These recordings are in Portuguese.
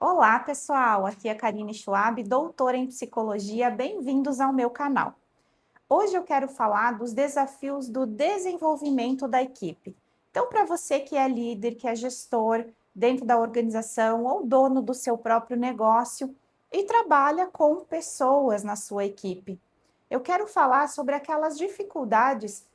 Olá, pessoal! Aqui é a Karine Schwab, doutora em psicologia. Bem-vindos ao meu canal. Hoje eu quero falar dos desafios do desenvolvimento da equipe. Então, para você que é líder, que é gestor dentro da organização ou dono do seu próprio negócio e trabalha com pessoas na sua equipe, eu quero falar sobre aquelas dificuldades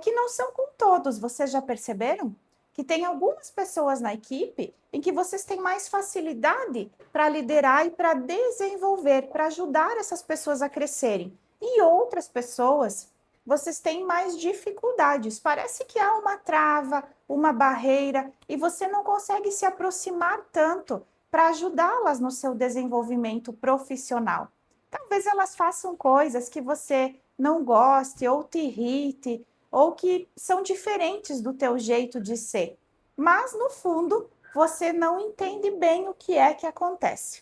que não são com todos. Vocês já perceberam? Que tem algumas pessoas na equipe em que vocês têm mais facilidade para liderar e para desenvolver, para ajudar essas pessoas a crescerem. E outras pessoas, vocês têm mais dificuldades. Parece que há uma trava, uma barreira, e você não consegue se aproximar tanto para ajudá-las no seu desenvolvimento profissional. Talvez elas façam coisas que você não goste ou te irrite, ou que são diferentes do teu jeito de ser. Mas, no fundo, você não entende bem o que é que acontece.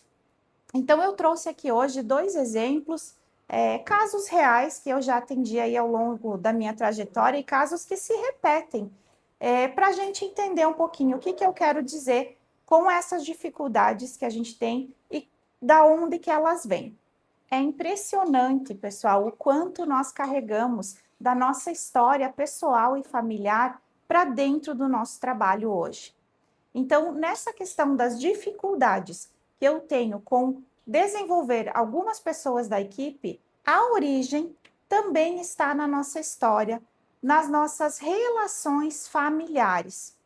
Então, eu trouxe aqui hoje dois exemplos, casos reais que eu já atendi aí ao longo da minha trajetória e casos que se repetem, para a gente entender um pouquinho o que eu quero dizer com essas dificuldades que a gente tem e da onde que elas vêm. É impressionante, pessoal, o quanto nós carregamos da nossa história pessoal e familiar para dentro do nosso trabalho hoje. Então, nessa questão das dificuldades que eu tenho com desenvolver algumas pessoas da equipe, a origem também está na nossa história, nas nossas relações familiares.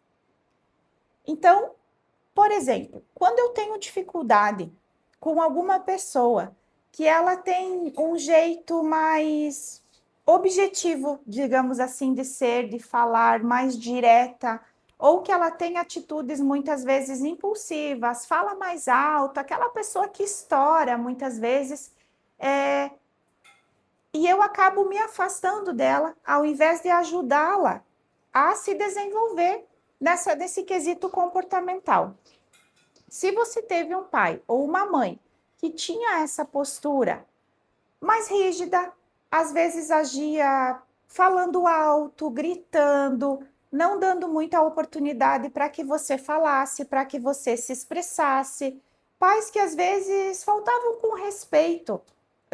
Então, por exemplo, quando eu tenho dificuldade com alguma pessoa que ela tem um jeito mais objetivo, digamos assim, de ser, de falar, mais direta, ou que ela tem atitudes muitas vezes impulsivas, fala mais alto, aquela pessoa que estoura muitas vezes, e eu acabo me afastando dela, ao invés de ajudá-la a se desenvolver nesse quesito comportamental. Se você teve um pai ou uma mãe que tinha essa postura mais rígida, às vezes agia falando alto, gritando, não dando muita oportunidade para que você falasse, para que você se expressasse. Pais que às vezes faltavam com respeito,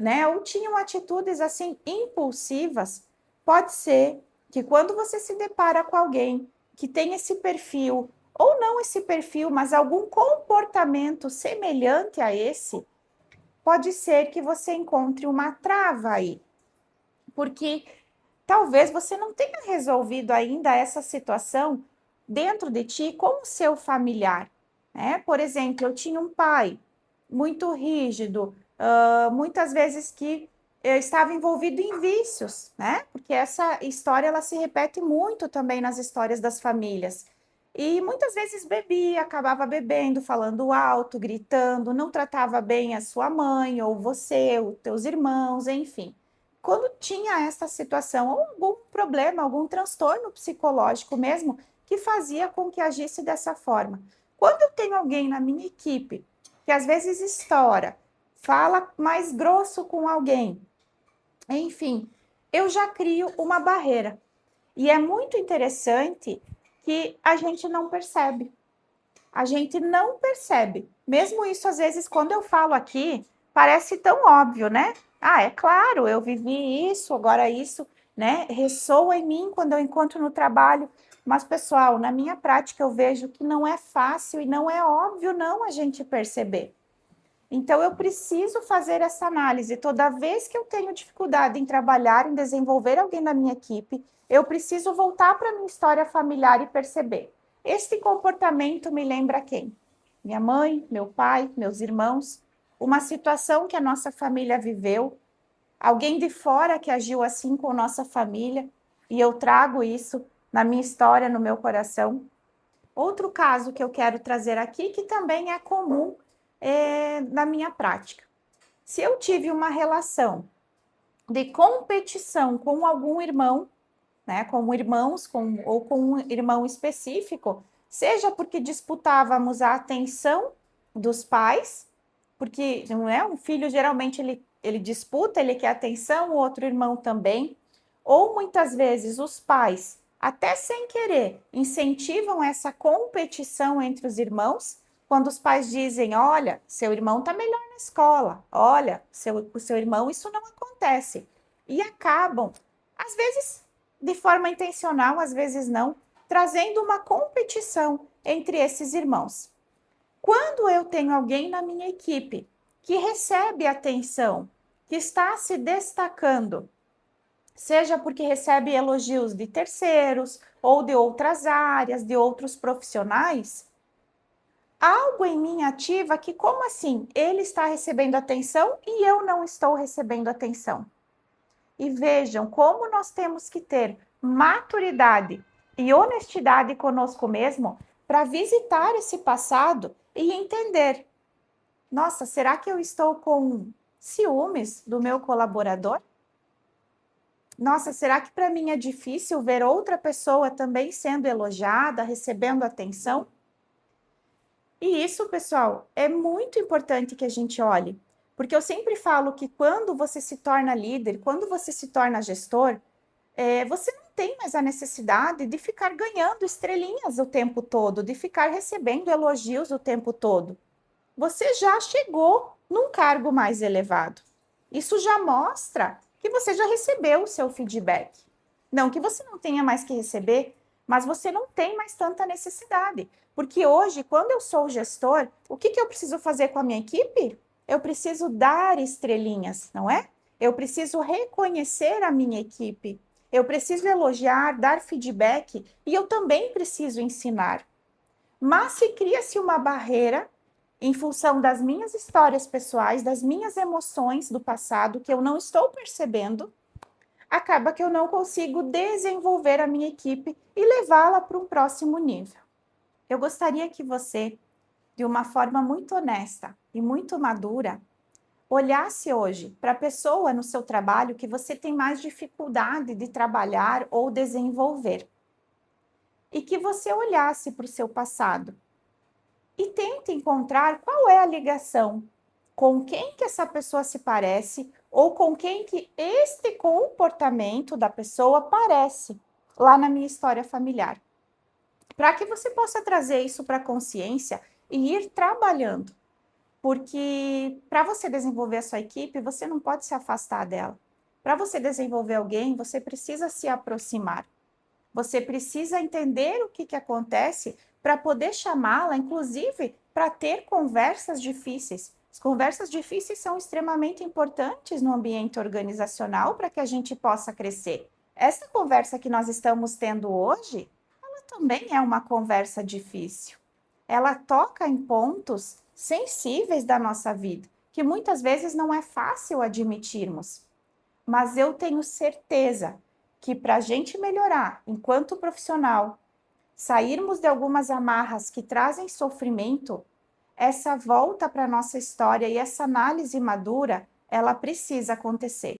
né? Ou tinham atitudes assim impulsivas. Pode ser que quando você se depara com alguém que tem esse perfil, ou não esse perfil, mas algum comportamento semelhante a esse, pode ser que você encontre uma trava aí, porque talvez você não tenha resolvido ainda essa situação dentro de ti com o seu familiar, né? Por exemplo, eu tinha um pai muito rígido, muitas vezes que estava envolvido em vícios, né? Porque essa história ela se repete muito também nas histórias das famílias. E muitas vezes bebia, acabava bebendo, falando alto, gritando, não tratava bem a sua mãe ou você, os teus irmãos, enfim. Quando tinha essa situação, ou algum problema, algum transtorno psicológico mesmo, que fazia com que agisse dessa forma. Quando eu tenho alguém na minha equipe que às vezes estoura, fala mais grosso com alguém, enfim, eu já crio uma barreira. E é muito interessante que a gente não percebe. A gente não percebe. Mesmo isso, às vezes, quando eu falo aqui, parece tão óbvio, né? Ah, é claro, eu vivi isso, agora isso, né? Ressoa em mim quando eu encontro no trabalho. Mas, pessoal, na minha prática eu vejo que não é fácil e não é óbvio não a gente perceber. Então, eu preciso fazer essa análise. Toda vez que eu tenho dificuldade em trabalhar, em desenvolver alguém na minha equipe, eu preciso voltar para a minha história familiar e perceber. Este comportamento me lembra quem? Minha mãe, meu pai, meus irmãos, uma situação que a nossa família viveu, alguém de fora que agiu assim com a nossa família, e eu trago isso na minha história, no meu coração. Outro caso que eu quero trazer aqui, que também é comum na minha prática. Se eu tive uma relação de competição com algum irmão, né, com irmãos, ou com um irmão específico, seja porque disputávamos a atenção dos pais, porque não é um filho, geralmente ele disputa, ele quer atenção, o outro irmão também, ou muitas vezes os pais, até sem querer, incentivam essa competição entre os irmãos, quando os pais dizem, olha, seu irmão está melhor na escola, olha, o seu irmão isso não acontece. E acabam, às vezes de forma intencional, às vezes não, trazendo uma competição entre esses irmãos. Quando eu tenho alguém na minha equipe que recebe atenção, que está se destacando, seja porque recebe elogios de terceiros ou de outras áreas, de outros profissionais, algo em mim ativa que, como assim? Ele está recebendo atenção e eu não estou recebendo atenção. E vejam como nós temos que ter maturidade e honestidade conosco mesmo para visitar esse passado e entender: nossa, será que eu estou com ciúmes do meu colaborador? Nossa, será que para mim é difícil ver outra pessoa também sendo elogiada, recebendo atenção? E isso, pessoal, é muito importante que a gente olhe, porque eu sempre falo que quando você se torna líder, quando você se torna gestor, você não tem mais a necessidade de ficar ganhando estrelinhas o tempo todo, de ficar recebendo elogios o tempo todo. Você já chegou num cargo mais elevado. Isso já mostra que você já recebeu o seu feedback. Não que você não tenha mais que receber, mas você não tem mais tanta necessidade. Porque hoje, quando eu sou gestor, o que eu preciso fazer com a minha equipe? Eu preciso dar estrelinhas, não é? Eu preciso reconhecer a minha equipe. Eu preciso elogiar, dar feedback e eu também preciso ensinar. Mas se cria-se uma barreira em função das minhas histórias pessoais, das minhas emoções do passado que eu não estou percebendo, acaba que eu não consigo desenvolver a minha equipe e levá-la para um próximo nível. Eu gostaria que você, de uma forma muito honesta e muito madura, olhasse hoje para a pessoa no seu trabalho que você tem mais dificuldade de trabalhar ou desenvolver. E que você olhasse para o seu passado e tente encontrar qual é a ligação, com quem que essa pessoa se parece ou com quem que este comportamento da pessoa parece lá na minha história familiar. Para que você possa trazer isso para a consciência e ir trabalhando. Porque para você desenvolver a sua equipe, você não pode se afastar dela. Para você desenvolver alguém, você precisa se aproximar. Você precisa entender o que acontece para poder chamá-la, inclusive, para ter conversas difíceis. As conversas difíceis são extremamente importantes no ambiente organizacional para que a gente possa crescer. Essa conversa que nós estamos tendo hoje, ela também é uma conversa difícil. Ela toca em pontos sensíveis da nossa vida, que muitas vezes não é fácil admitirmos. Mas eu tenho certeza que para a gente melhorar enquanto profissional, sairmos de algumas amarras que trazem sofrimento, essa volta para a nossa história e essa análise madura, ela precisa acontecer.